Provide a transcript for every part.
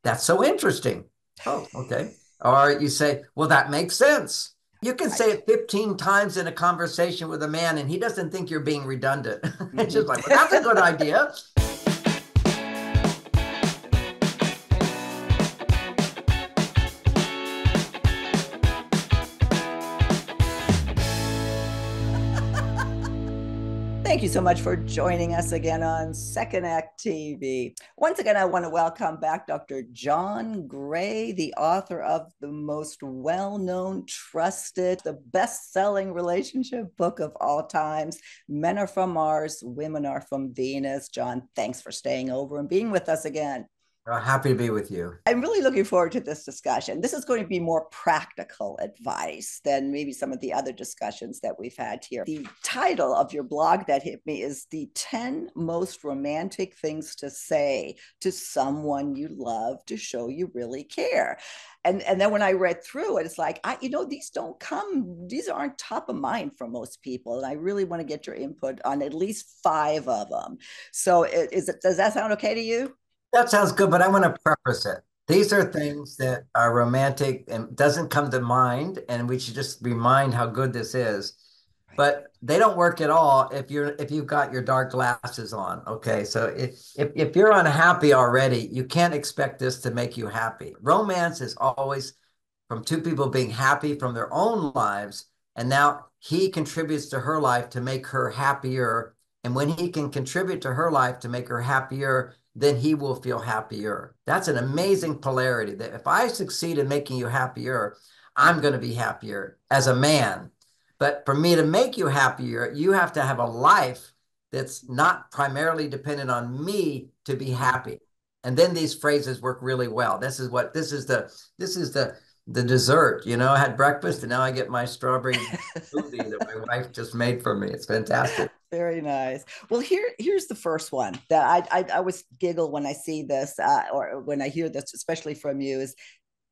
That's so interesting. Oh, okay. Or you say, well, that makes sense. You can say Right. it 15 times in a conversation with a man, and he doesn't think you're being redundant. It's Hmm. just like, well, that's a good idea. Thank you so much for joining us again on Second Act TV. Once again, I want to welcome back Dr. John Gray, the author of the most well known, trusted, the best selling relationship book of all times, Men Are From Mars, Women Are From Venus. John, thanks for staying over and being with us again. Happy to be with you. I'm really looking forward to this discussion. This is going to be more practical advice than maybe some of the other discussions that we've had here. The title of your blog that hit me is The 10 Most Romantic Things to Say to Someone You Love to Show You Really Care. And then when I read through it, it's like, these aren't top of mind for most people. And I really want to get your input on at least 5 of them. So does that sound okay to you? That sounds good, but I want to preface it. These are things that are romantic and doesn't come to mind, and we should just remind how good this is. Right. But they don't work at all if you've got your dark glasses on. Okay, so if you're unhappy already, you can't expect this to make you happy. Romance is always from two people being happy from their own lives, and now he contributes to her life to make her happier. And when he can contribute to her life to make her happier, then he will feel happier. That's an amazing polarity that if I succeed in making you happier, I'm going to be happier as a man. But for me to make you happier, you have to have a life that's not primarily dependent on me to be happy. And then these phrases work really well. This is the dessert. You know, I had breakfast and now I get my strawberry smoothie that my wife just made for me. It's fantastic. Very nice. Well, here's the first one that I always giggle when I see this or when I hear this, especially from you, is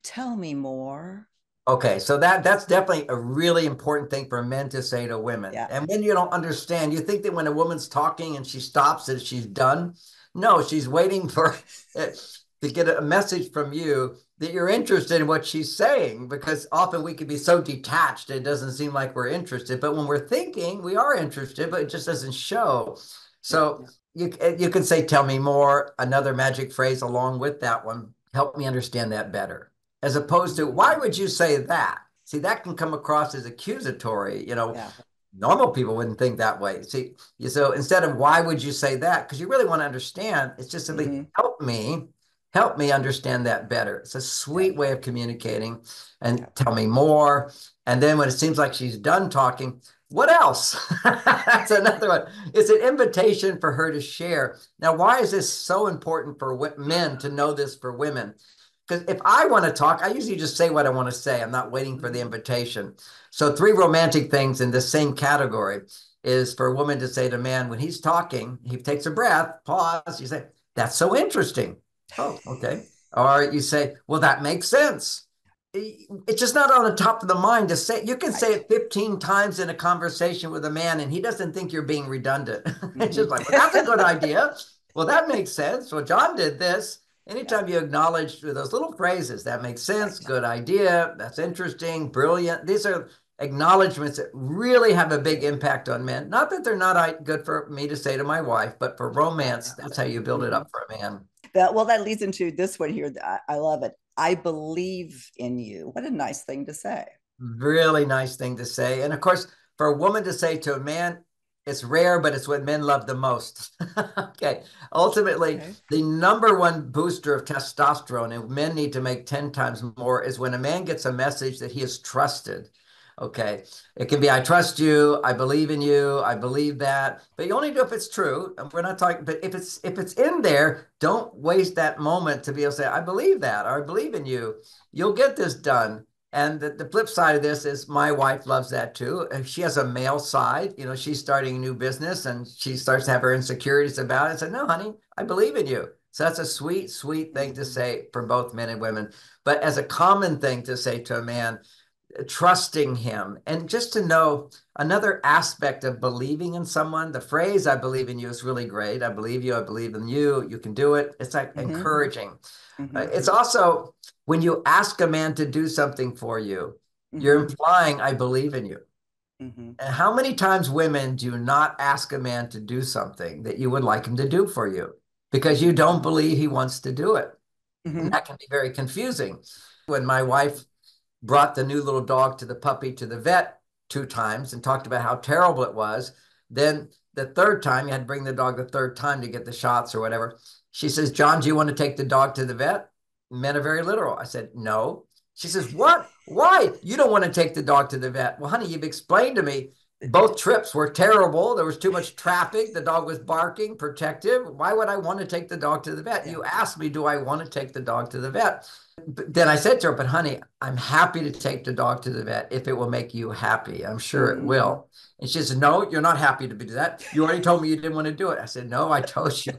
tell me more. Okay, so that's definitely a really important thing for men to say to women. Yeah. And when you don't understand, you think that when a woman's talking and she stops that she's done. No, she's waiting for to get a message from you that you're interested in what she's saying, because often we can be so detached it doesn't seem like we're interested. But when we're thinking, we are interested, but it just doesn't show. Yeah. So you can say, "Tell me more." Another magic phrase along with that one, help me understand that better, as opposed to why would you say that? See, that can come across as accusatory. Yeah. Normal people wouldn't think that way. See, so instead of why would you say that? Because you really want to understand, it's just simply Hmm. help me understand that better. It's a Yeah. sweet way of communicating and Yeah. tell me more. And then when it seems like she's done talking, what else? That's another one. It's an invitation for her to share. Now, why is this so important for men to know this for women? Because if I want to talk, I usually just say what I want to say. I'm not waiting for the Mhm. invitation. So, 3 romantic things in this same category is for a woman to say to a man when he's talking, he takes a breath, pause, you say, that's so interesting. Oh, okay. Or you say, well, that makes sense. It's just not on the top of the mind to say. You can say Right. it 15 times in a conversation with a man, and he doesn't think you're being redundant. It's Hmm. just like, well, that's a good idea. Well, that makes sense. Well, John did this. Yeah. Anytime you acknowledge those little phrases, that makes sense, Right. good idea, that's interesting, brilliant. These are acknowledgments that really have a big impact on men. Not that they're not good for me to say to my wife, but for romance, that's how you build it Hmm. up for a man. That leads into this one here. I love it. I believe in you. What a nice thing to say. Really nice thing to say. And of course, for a woman to say to a man, it's rare, but it's what men love the most. Okay. Ultimately, Okay. the number one booster of testosterone, and men need to make 10 times more, is when a man gets a message that he is trusted. Okay. It can be, I trust you, I believe in you, I believe that. But you only do if it's true. And we're not talking, but if it's in there, don't waste that moment to be able to say, I believe that, or I believe in you. You'll get this done. And the flip side of this is my wife loves that too. And she has a male side. She's starting a new business and she starts to have her insecurities about it. I said, no, honey, I believe in you. So that's a sweet, sweet thing to Hmm. say for both men and women. But as a common thing to say to a man, trusting him. And just to know another aspect of believing in someone, the phrase, I believe in you, is really great. I believe you. I believe in you. You can do it. It's like Mm-hmm. encouraging. Mm-hmm. It's also when you ask a man to do something for you, you're Mm-hmm. implying, I believe in you. Mm-hmm. And how many times women do not ask a man to do something that you would like him to do for you because you don't believe he wants to do it? And Mm-hmm. that can be very confusing. When my wife brought the new little dog to the puppy to the vet 2 times and talked about how terrible it was, then the third time, you had to bring the dog the third time to get the shots or whatever. She says, John, do you want to take the dog to the vet? Men are very literal. I said, no. She says, what? Why? You don't want to take the dog to the vet. Well, honey, you've explained to me both trips were terrible. There was too much traffic. The dog was barking, protective. Why would I want to take the dog to the vet? Yeah. You asked me, do I want to take the dog to the vet? But then I said to her, but honey, I'm happy to take the dog to the vet if it will make you happy. I'm sure it will. And she said, no, you're not happy to do that. You already told me you didn't want to do it. I said, no, I told you.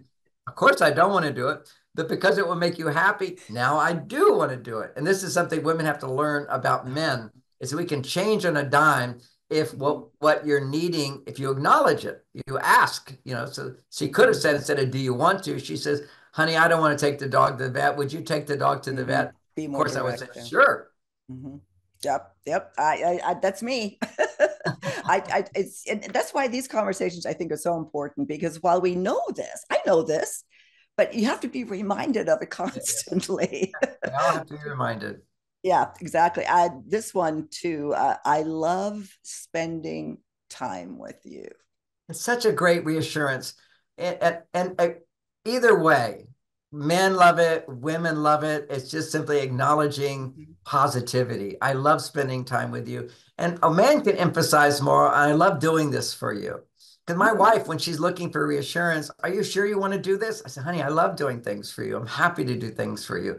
Of course, I don't want to do it. But because it will make you happy, now I do want to do it. And this is something women have to learn about men, is we can change on a dime if what you're needing, if you acknowledge it, you ask, so she could have said, instead of, do you want to? She says, honey, I don't want to take the dog to the vet. Would you take the dog to the vet? Be Of more course, I would direct. say, sure. Mm-hmm. Yep. That's me. And that's why these conversations I think are so important, because while we know this, I know this, but you have to be reminded of it constantly. We all have to be reminded. Yeah, exactly. This one too. I love spending time with you. It's such a great reassurance. And either way, men love it, women love it. It's just simply acknowledging positivity. I love spending time with you. And a man can emphasize more, I love doing this for you. Because my wife, when she's looking for reassurance, are you sure you want to do this? I said, honey, I love doing things for you. I'm happy to do things for you.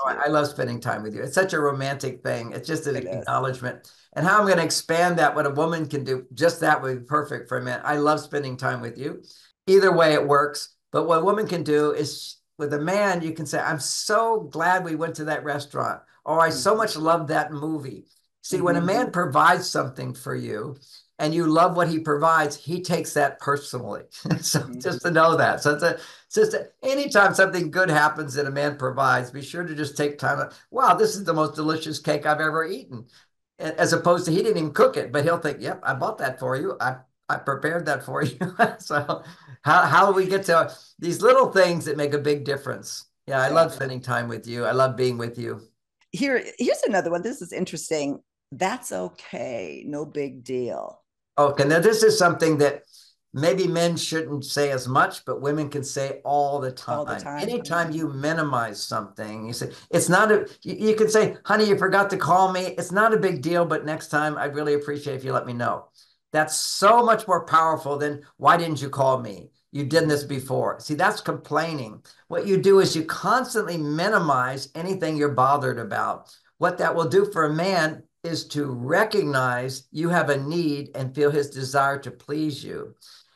I love spending time with you. It's such a romantic thing. It's just an acknowledgement. And how I'm going to expand that, what a woman can do, just that would be perfect for a man. I love spending time with you. Either way, it works. But what a woman can do is, with a man, you can say, I'm so glad we went to that restaurant, or I so much love that movie. See, when a man provides something for you and you love what he provides, he takes that personally. So just to know that. So it's just anytime something good happens that a man provides, be sure to just take time. Wow, this is the most delicious cake I've ever eaten. As opposed to, he didn't even cook it, but he'll think, yep, I bought that for you. I prepared that for you. So how do we get to these little things that make a big difference? Yeah, I love spending time with you. I love being with you. Here's another one. This is interesting. That's okay. No big deal. Okay, now this is something that maybe men shouldn't say as much, but women can say all the time. All the time. Anytime you minimize something, you say, it's not you can say, honey, you forgot to call me. It's not a big deal, but next time I'd really appreciate if you let me know. That's so much more powerful than, why didn't you call me? You did this before. See, that's complaining. What you do is you constantly minimize anything you're bothered about. What that will do for a man is to recognize you have a need and feel his desire to please you.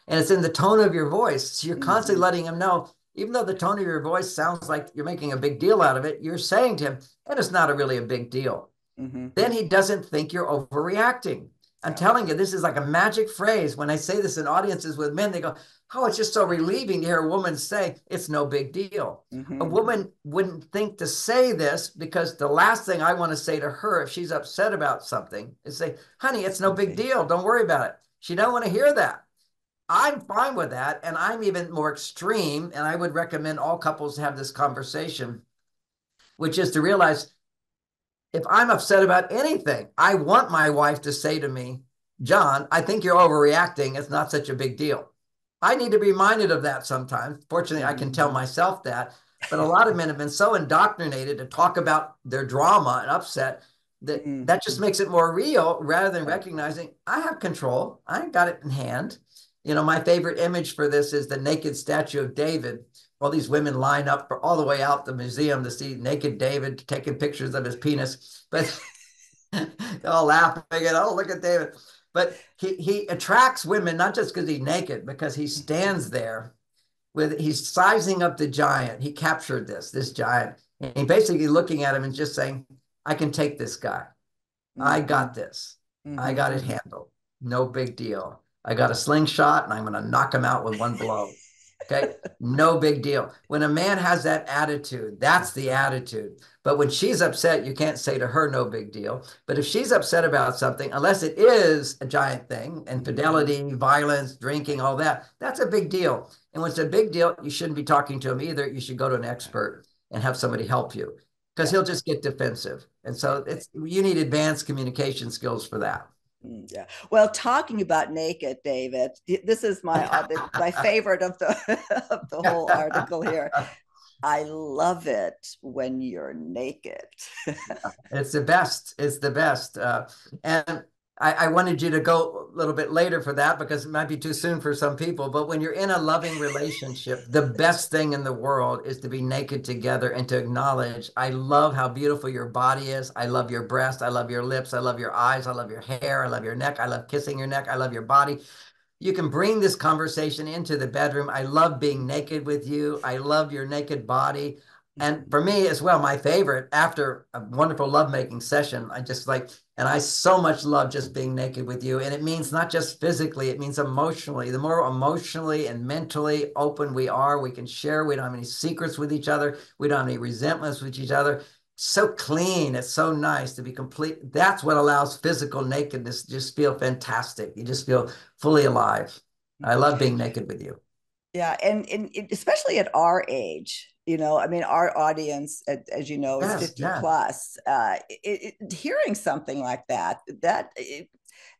And it's in the tone of your voice. So you're constantly letting him know, even though the tone of your voice sounds like you're making a big deal out of it, you're saying to him, and it's not really a big deal. Then he doesn't think you're overreacting. I'm telling you, this is like a magic phrase. When I say this in audiences with men, they go, oh, it's just so relieving to hear a woman say, it's no big deal. A woman wouldn't think to say this, because the last thing I want to say to her, if she's upset about something, is say, honey, it's no big deal. Don't worry about it. She don't want to hear that. I'm fine with that. And I'm even more extreme. And I would recommend all couples have this conversation, which is to realize, if I'm upset about anything, I want my wife to say to me, John, I think you're overreacting. It's not such a big deal. I need to be reminded of that sometimes. Fortunately, I can tell myself that. But a lot of men have been so indoctrinated to talk about their drama and upset that that just makes it more real, rather than recognizing I have control. I got it in hand. My favorite image for this is the naked statue of David. All these women line up for all the way out the museum to see naked David taking pictures of his penis. But they're all laughing and, oh, look at David. But he attracts women, not just because he's naked, because he stands there he's sizing up the giant. He captured this giant. And he basically looking at him and just saying, I can take this guy. I Mm-hmm. got this. I Mm-hmm. got it handled. No big deal. I got a slingshot and I'm going to knock him out with one blow. Okay. No big deal. When a man has that attitude, that's the attitude. But when she's upset, you can't say to her, no big deal. But if she's upset about something, unless it is a giant thing, infidelity, violence, drinking, all that, that's a big deal. And when it's a big deal, you shouldn't be talking to him either. You should go to an expert and have somebody help you because Yeah. he'll just get defensive. And so it's you need advanced communication skills for that. Yeah. Well, talking about naked, David, this is my favorite of the of the whole article here. I love it when you're naked. It's the best. It's the best. And I wanted you to go a little bit later for that because it might be too soon for some people. But when you're in a loving relationship, the best thing in the world is to be naked together and to acknowledge, I love how beautiful your body is. I love your breast. I love your lips. I love your eyes. I love your hair. I love your neck. I love kissing your neck. I love your body. You can bring this conversation into the bedroom. I love being naked with you. I love your naked body. And for me as well, my favorite after a wonderful lovemaking session, I just like, and I so much love just being naked with you. And it means not just physically, it means emotionally. The more emotionally and mentally open we are, we can share. We don't have any secrets with each other. We don't have any resentments with each other. So clean. It's so nice to be complete. That's what allows physical nakedness to just feel fantastic. You just feel fully alive. I love being naked with you. Yeah, and especially at our age, I mean, our audience, as you know, is Yes, 50 yeah, plus. Hearing something like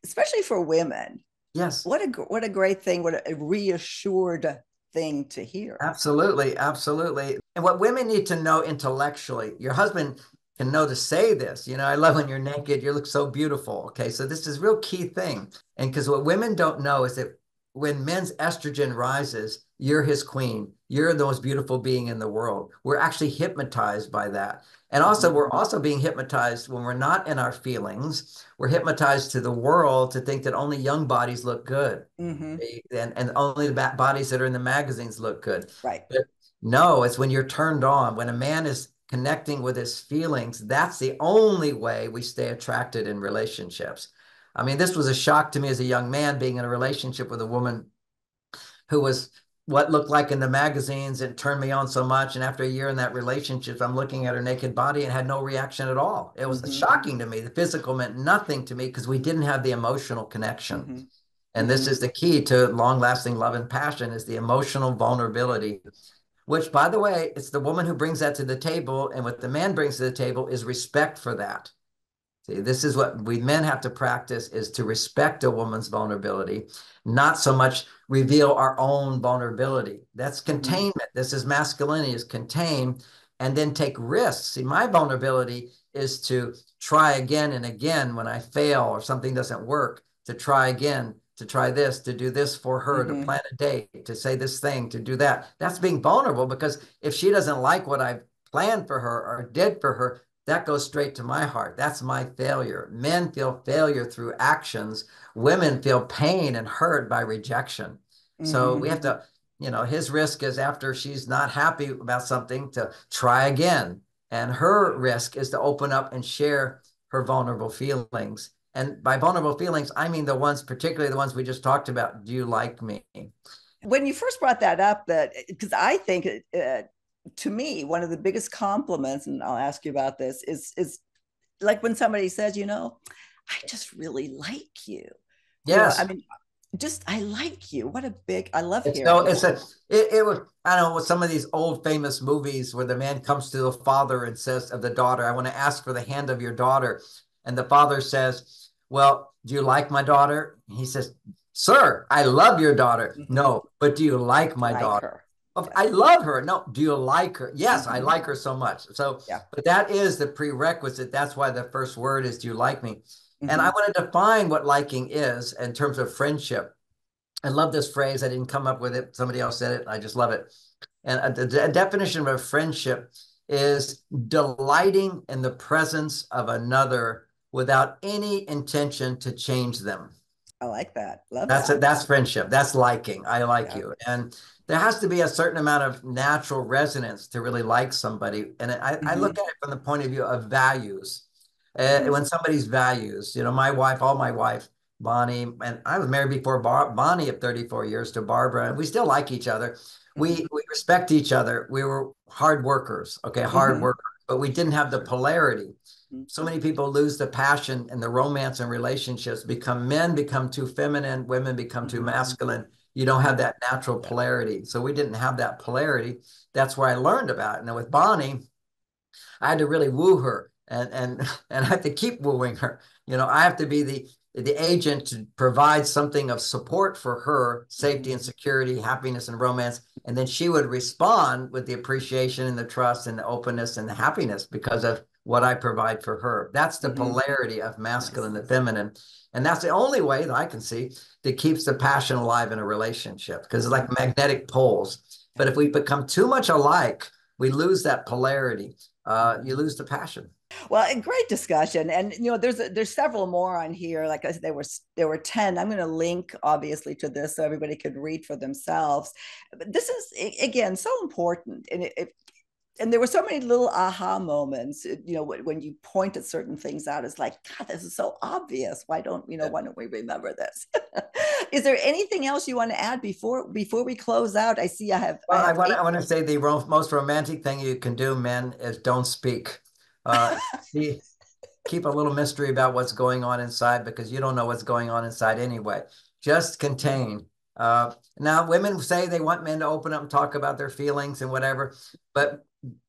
especially for women, yes. what a great thing, what a reassured thing to hear. Absolutely, absolutely. And what women need to know intellectually, your husband can know to say this. I love when you're naked, you look so beautiful. Okay, so this is a real key thing. And because what women don't know is that when men's estrogen rises, you're his queen. You're the most beautiful being in the world. We're actually hypnotized by that. And also, Mm-hmm. we're also being hypnotized when we're not in our feelings. We're hypnotized to the world to think that only young bodies look good Mm-hmm. and only the bodies that are in the magazines look good. Right. But no, it's when you're turned on, when a man is connecting with his feelings, that's the only way we stay attracted in relationships. I mean, this was a shock to me as a young man being in a relationship with a woman who was what looked like in the magazines and turned me on so much. And after a year in that relationship, I'm looking at her naked body and had no reaction at all. It was Mm-hmm. shocking to me. The physical meant nothing to me because we didn't have the emotional connection. Mm-hmm. And this Mm-hmm. is the key to long-lasting love and passion is the emotional vulnerability, which, by the way, it's the woman who brings that to the table. And what the man brings to the table is respect for that. See, this is what we men have to practice is to respect a woman's vulnerability, not so much reveal our own vulnerability. That's Mm-hmm. containment. This is masculinity, is contain and then take risks. See, my vulnerability is to try again and again when I fail or something doesn't work, to try again, to try this, to do this for her, to Mm-hmm. plan a date, to say this thing, to do that. That's being vulnerable because if she doesn't like what I've planned for her or did for her, that goes straight to my heart. That's my failure. Men feel failure through actions. Women feel pain and hurt by rejection. So Mm-hmm. we have to, his risk is after she's not happy about something to try again. And her risk is to open up and share her vulnerable feelings. And by vulnerable feelings, I mean the ones, particularly the ones we just talked about. Do you like me? When you first brought that up, that because I think to me one of the biggest compliments, and I'll ask you about this, is like when somebody says, I just really like you. I Yes. mean, just I like you. What a big I love It's no, hearing it's that. a, it was, I don't know, with some of these old famous movies where the man comes to the father and says of the daughter, I want to ask for the hand of your daughter. And the father says, well, do you like my daughter? He says, sir, I love your daughter. Mm-hmm. No, but do you like my Like daughter? her. I Yes. love her. No, do you like her? Yes, I Mm-hmm. like her so much. So, Yeah. but that is the prerequisite. That's why the first word is, do you like me? And I Mm-hmm. want to define what liking is in terms of friendship. I love this phrase. I didn't come up with it. Somebody else said it. I just love it. And a definition of friendship is delighting in the presence of another without any intention to change them. I like that. Love that. That's friendship. That's liking. I like Yeah. you. And there has to be a certain amount of natural resonance to really like somebody. And I Mm-hmm. look at it from the point of view of values. When somebody's values, my wife, all my wife, Bonnie, and I was married before Bonnie of 34 years to Barbara, and we still like each other. We respect each other. We were hard workers, okay, hard Mm-hmm. workers, but we didn't have the polarity. So Mm-hmm. many people lose the passion and the romance and relationships, men become too feminine, women become too Mm-hmm. masculine. You don't have that natural polarity. So we didn't have that polarity. That's where I learned about it. Now with Bonnie, I had to really woo her and I have to keep wooing her. I have to be the agent to provide something of support for her, safety and security, happiness and romance. And then she would respond with the appreciation and the trust and the openness and the happiness because of what I provide for her. That's the Mm-hmm. polarity of masculine and feminine. And that's the only way that I can see that keeps the passion alive in a relationship because it's like magnetic poles. But if we become too much alike, we lose that polarity. You lose the passion. Well, a great discussion, and there's several more on here. Like I said, there were 10. I'm going to link obviously to this so everybody could read for themselves. But this is again so important, and there were so many little aha moments. When you point at certain things out, it's like, God, this is so obvious. Why don't we remember this? Is there anything else you want to add before we close out? I see I Well, I have want to, eight. I want to say the most romantic thing you can do, men, is don't speak. Uh, keep a little mystery about what's going on inside because you don't know what's going on inside anyway. Just contain. Now, women say they want men to open up and talk about their feelings and whatever, but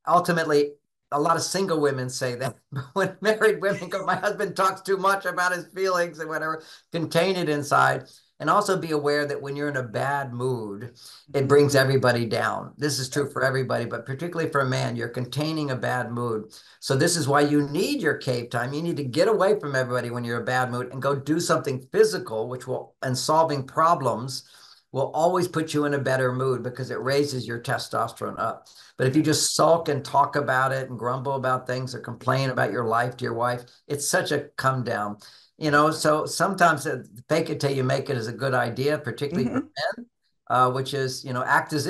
ultimately, a lot of single women say that. But when married women go, my husband talks too much about his feelings and whatever, contain it inside. And also be aware that when you're in a bad mood, it brings everybody down. This is true for everybody, but particularly for a man, you're containing a bad mood. So this is why you need your cave time. You need to get away from everybody when you're in a bad mood and go do something physical, and solving problems will always put you in a better mood because it raises your testosterone up. But if you just sulk and talk about it and grumble about things or complain about your life to your wife, it's such a come down. So sometimes fake it till you make it is a good idea, particularly for Mm-hmm. men, which is, act as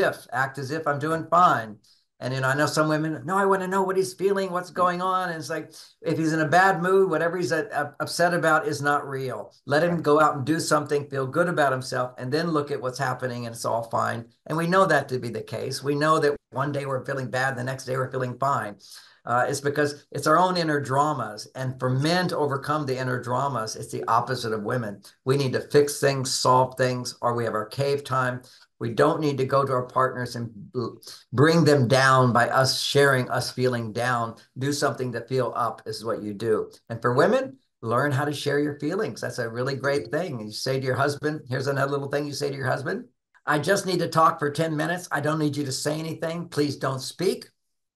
if I'm doing fine. And, I know some women, no, I want to know what he's feeling, what's going on. And it's like, if he's in a bad mood, whatever he's upset about is not real. Let him go out and do something, feel good about himself, and then look at what's happening and it's all fine. And we know that to be the case. We know that one day we're feeling bad, the next day we're feeling fine. It's because it's our own inner dramas. And for men to overcome the inner dramas, it's the opposite of women. We need to fix things, solve things, or we have our cave time. We don't need to go to our partners and bring them down by us sharing us feeling down. Do something to feel up is what you do. And for women, learn how to share your feelings. That's a really great thing. You say to your husband, here's another little thing you say to your husband. I just need to talk for 10 minutes. I don't need you to say anything. Please don't speak.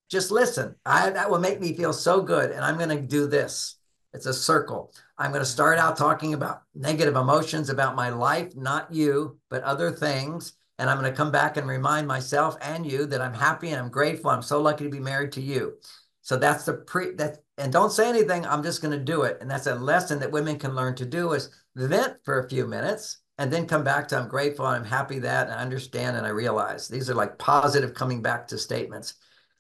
Just listen. That will make me feel so good. And I'm going to do this. It's a circle. I'm going to start out talking about negative emotions about my life, not you, but other things. And I'm going to come back and remind myself and you that I'm happy and I'm grateful. I'm so lucky to be married to you. So that's and don't say anything. I'm just going to do it. And that's a lesson that women can learn to do is vent for a few minutes and then come back to I'm grateful and I'm happy that and I understand and I realize. These are like positive coming back to statements.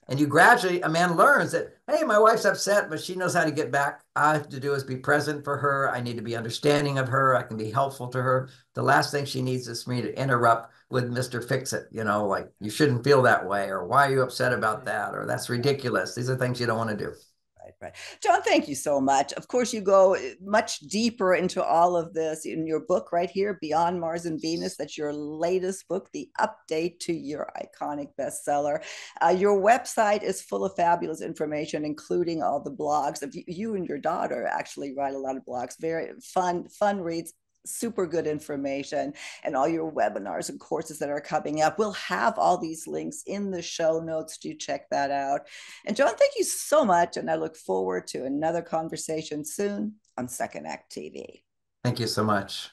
And you gradually, a man learns that, hey, my wife's upset, but she knows how to get back. All I have to do is be present for her. I need to be understanding of her. I can be helpful to her. The last thing she needs is for me to interrupt with Mr. Fix It, like you shouldn't feel that way, or why are you upset about that? Or that's ridiculous. These are things you don't want to do. Right. John, thank you so much. Of course, you go much deeper into all of this in your book right here, Beyond Mars and Venus. That's your latest book, the update to your iconic bestseller. Your website is full of fabulous information, including all the blogs. You and your daughter actually write a lot of blogs, very fun reads, super good information, and all your webinars and courses that are coming up. We'll have all these links in the show notes. Do check that out. And John, thank you so much. And I look forward to another conversation soon on Second Act TV. Thank you so much.